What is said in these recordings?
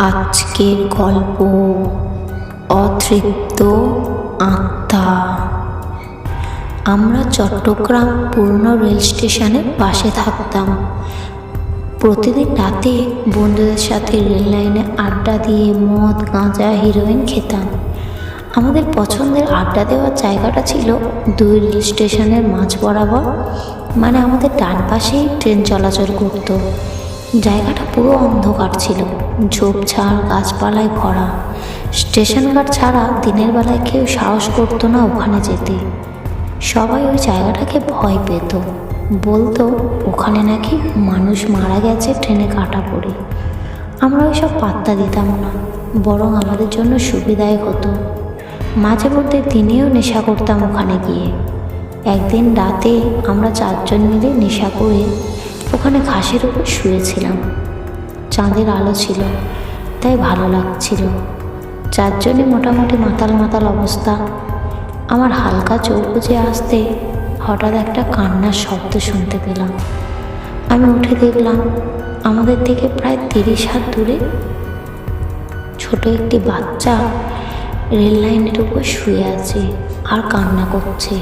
আজকের গল্প অতৃপ্ত আত্মা। আমরা চট্টগ্রাম পুরনো রেল স্টেশনের পাশে থাকতাম। প্রতিদিন রাতে বন্ধুদের সাথে রেল লাইনে আড্ডা দিয়ে মদ, গাঁজা, হিরোইন খেতাম। আমাদের পছন্দের আড্ডা দেওয়ার জায়গাটা ছিল দুই রেল স্টেশনের মাঝ বরাবর, মানে আমাদের ডান পাশেই ট্রেন চলাচল করত। জায়গাটা পুরো অন্ধকার ছিল, ঝোপঝাড় গাছপালায় ভরা। স্টেশন গার্ড ছাড়া দিনের বেলায় কেউ সাহস করতো না ওখানে যেতে। সবাই ওই জায়গাটাকে ভয় পেত, বলতো ওখানে নাকি মানুষ মারা গেছে ট্রেনে কাটা পড়ে। আমরা ওইসব পাত্তা দিতাম না, বরং আমাদের জন্য সুবিধাই হতো। মাঝে মধ্যে দিনেও নেশা করতাম ওখানে গিয়ে। একদিন রাতে আমরা 4 জন মিলে নেশা করে ওখানে ঘাসের উপর শুয়েছিলাম। চাঁদের আলো ছিল, তাই ভালো লাগছিল। 4 জনই মোটামুটি মাতাল মাতাল অবস্থা। আমার হালকা চোখ বুজে আসতে হঠাৎ একটা কান্নার শব্দ শুনতে পেলাম। আমি উঠে দেখলাম আমাদের থেকে প্রায় 30 হাত দূরে ছোট একটি বাচ্চা রেল লাইনের উপর শুয়ে আছে আর কান্না করছে।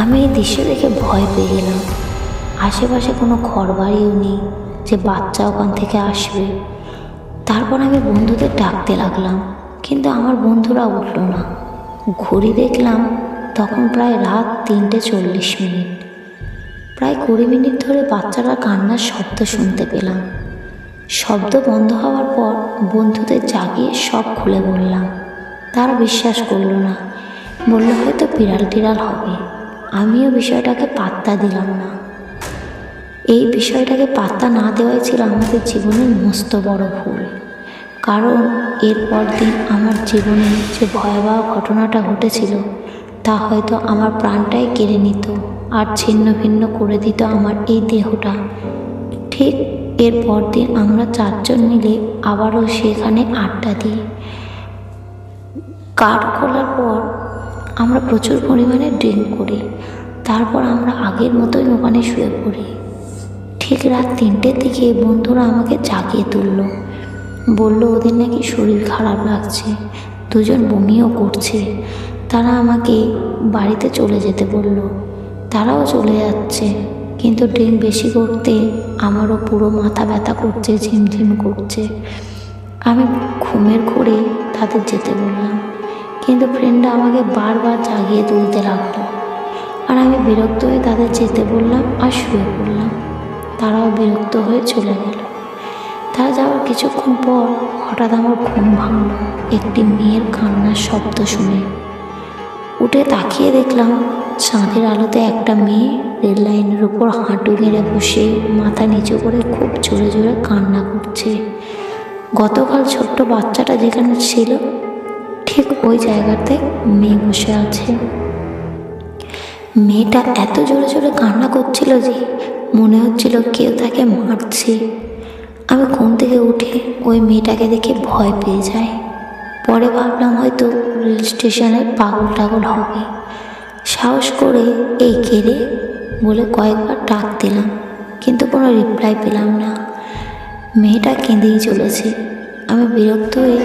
আমি এই দৃশ্য দেখে ভয় পেয়ে গেলাম। আশেপাশে কোনো ঘর বাড়িও নেই যে বাচ্চা ওখান থেকে আসবে। তারপর আমি বন্ধুদের ডাকতে লাগলাম, কিন্তু আমার বন্ধুরা উঠল না। ঘড়ি দেখলাম তখন প্রায় রাত 3:40। প্রায় 20 মিনিট ধরে বাচ্চারা কান্নার শব্দ শুনতে পেলাম। শব্দ বন্ধ হওয়ার পর বন্ধুদের জাগিয়ে সব খুলে বললাম। তারা বিশ্বাস করলো না, বলল হয়তো বিড়াল টিড়াল হবে। আমিও বিষয়টাকে পাত্তা দিলাম না। এই বিষয়টাকে পাত্তা না দেওয়াই ছিল আমাদের জীবনের মস্ত বড় ভুল। কারণ এরপর দিন আমার জীবনে যে ভয়াবহ ঘটনাটা ঘটেছিল তা হয়তো আমার প্রাণটাই কেড়ে নিত আর ছিন্ন ভিন্ন করে দিত আমার এই দেহটা। ঠিক এরপর দিন আমরা 4 জন মিলে আবারও সেখানে আড্ডা দিই। কার্ড খোলার পর আমরা প্রচুর পরিমাণে ড্রিঙ্ক করি। তারপর আমরা আগের মতোই ওখানে শুয়ে পড়ি। ঠিক রাত 3টের দিকে বন্ধুরা আমাকে জাগিয়ে তুলল। বলল ওদের নাকি শরীর খারাপ লাগছে, 2 জন বমিও করছে। তারা আমাকে বাড়িতে চলে যেতে বলল। তারাও চলে যাচ্ছে, কিন্তু ড্রিঙ্ক বেশি করতে আমারও পুরো মাথা ব্যথা করছে, ঝিমঝিম করছে। আমি ঘুমের ঘোরে তাদের যেতে বললাম, কিন্তু ফ্রেন্ডরা আমাকে বারবার জাগিয়ে তুলতে লাগলো। আর আমি বিরক্ত হয়ে তাদের যেতে বললাম আর শুয়ে পড়লাম। তারাও বিরক্ত হয়ে চলে গেল। তারা যাওয়ার কিছুক্ষণ পর হঠাৎ আমার ঘুম ভাঙল একটি মেয়ের কান্নার শব্দ শুনে। উঠে তাকিয়ে দেখলাম চাঁদের আলোতে একটা মেয়ে রেল লাইনের উপর হাঁটু গেড়ে বসে মাথা নিচু করে খুব জোরে জোরে কান্না করছে। গতকাল ছোট্ট বাচ্চাটা যেখানে ছিল ঠিক ওই জায়গাতে মেয়ে বসে আছে। মেয়েটা এত জোরে জোরে কান্না করছিল যে মনে হচ্ছিল কেউ তাকে মারছে। আমি ঘুম থেকে উঠে ওই মেয়েটাকে দেখে ভয় পেয়ে যাই। পরে ভাবলাম হয়তো রেল স্টেশনের পাগল টাগল হবে। সাহস করে এই কেড়ে বলে কয়েকবার ডাক দিলাম, কিন্তু কোনো রিপ্লাই পেলাম না। মেয়েটা কেঁদেই চলেছে। আমি বিরক্ত হয়ে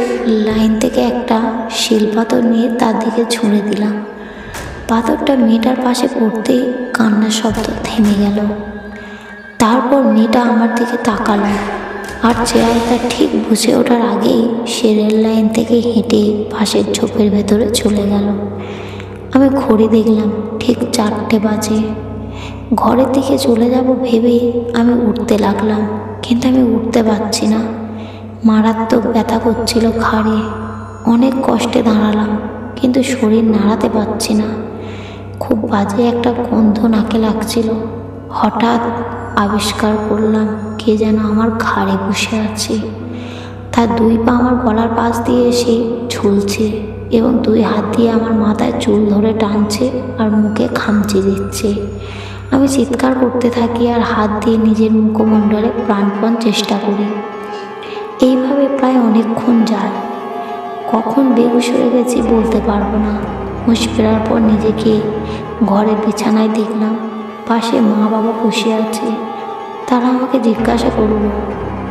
লাইন থেকে একটা শিল পাথর নিয়ে তার দিকে ছুঁড়ে দিলাম। পাথরটা মেয়েটার পাশে পড়তেই কান্নার শব্দ থেমে গেল। তারপর মেয়েটা আমার দিকে তাকালো, আর চেয়ারটা ঠিক বুঝে ওঠার আগেই সে রেল লাইন থেকে হেঁটে পাশের ঝোপের ভেতরে চলে গেল। আমি ঘড়ি দেখলাম ঠিক 4টে বাজে। ঘরের দিকে চলে যাব ভেবে আমি উঠতে লাগলাম, কিন্তু আমি উঠতে পারছি না। মারাত্মক ব্যথা করছিল ঘাড়ে। অনেক কষ্টে দাঁড়ালাম, কিন্তু শরীর নাড়াতে পারছি না। খুব বাজে একটা গন্ধ নাকে লাগছিল। হঠাৎ আবিষ্কার করলাম কে যেন আমার ঘাড়ে বসে আছে। তার 2 পা আমার গলার পাশ দিয়ে এসে ঝুলছে এবং 2 হাত দিয়ে আমার মাথায় চুল ধরে টানছে আর মুখে খামচি দিচ্ছে। আমি চিৎকার করতে থাকি আর হাত দিয়ে নিজের মুখমণ্ডলে প্রাণপণ চেষ্টা করি। এইভাবে প্রায় অনেকক্ষণ যায়। কখন বেহুশ হয়ে গেছি বলতে পারবো না। হুঁশ ফেরার পর নিজেকে ঘরের বিছানায় দেখলাম, পাশে মা বাবা বসে আছে। তারা আমাকে জিজ্ঞাসা করলো,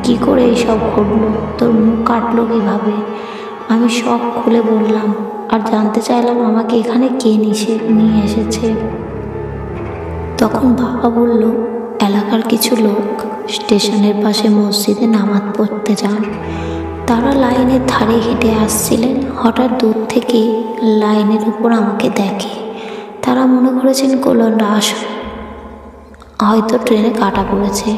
কি করে এইসব ঘটলো, তোর মুখ কাটলো কীভাবে? আমি সব খুলে বললাম আর জানতে চাইলাম আমাকে এখানে কে নিয়ে এসেছে। তখন বাবা বলল, এলাকার কিছু লোক স্টেশনের পাশে মসজিদে নামাজ পড়তে যান। তারা লাইনের ধারে হেঁটে আসছিলেন, হঠাৎ দূর থেকে লাইনের উপর আমাকে দেখে। তারা মনে করেছেন কোনো লাশ হয়তো ট্রেনে কাটা পড়েছে,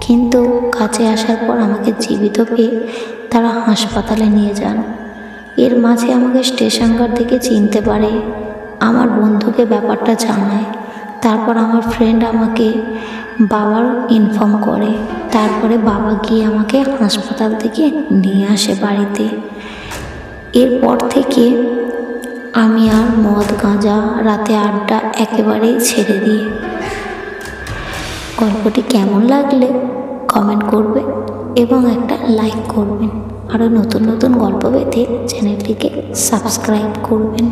কিন্তু কাছে আসার পর আমাকে জীবিত পেয়ে তারা হাসপাতালে নিয়ে যান। এর মাঝে আমাকে স্টেশন গার্ড দেখে চিনতে পারে, আমার বন্ধুকে ব্যাপারটা জানায়। তারপর আমার ফ্রেন্ড আমাকে বাবার ইনফর্ম করে। তারপরে বাবা গিয়ে আমাকে হাসপাতাল থেকে নিয়ে আসে বাড়িতে। এরপর থেকে আমি আর মদ গাঁজা রাতে আড্ডা একেবারেই ছেড়ে দিই। গল্পটি কেমন লাগলে কমেন্ট করবে এবং একটা লাইক করবেন। আরও নতুন নতুন গল্প পেতে চ্যানেলটিকে সাবস্ক্রাইব করবেন।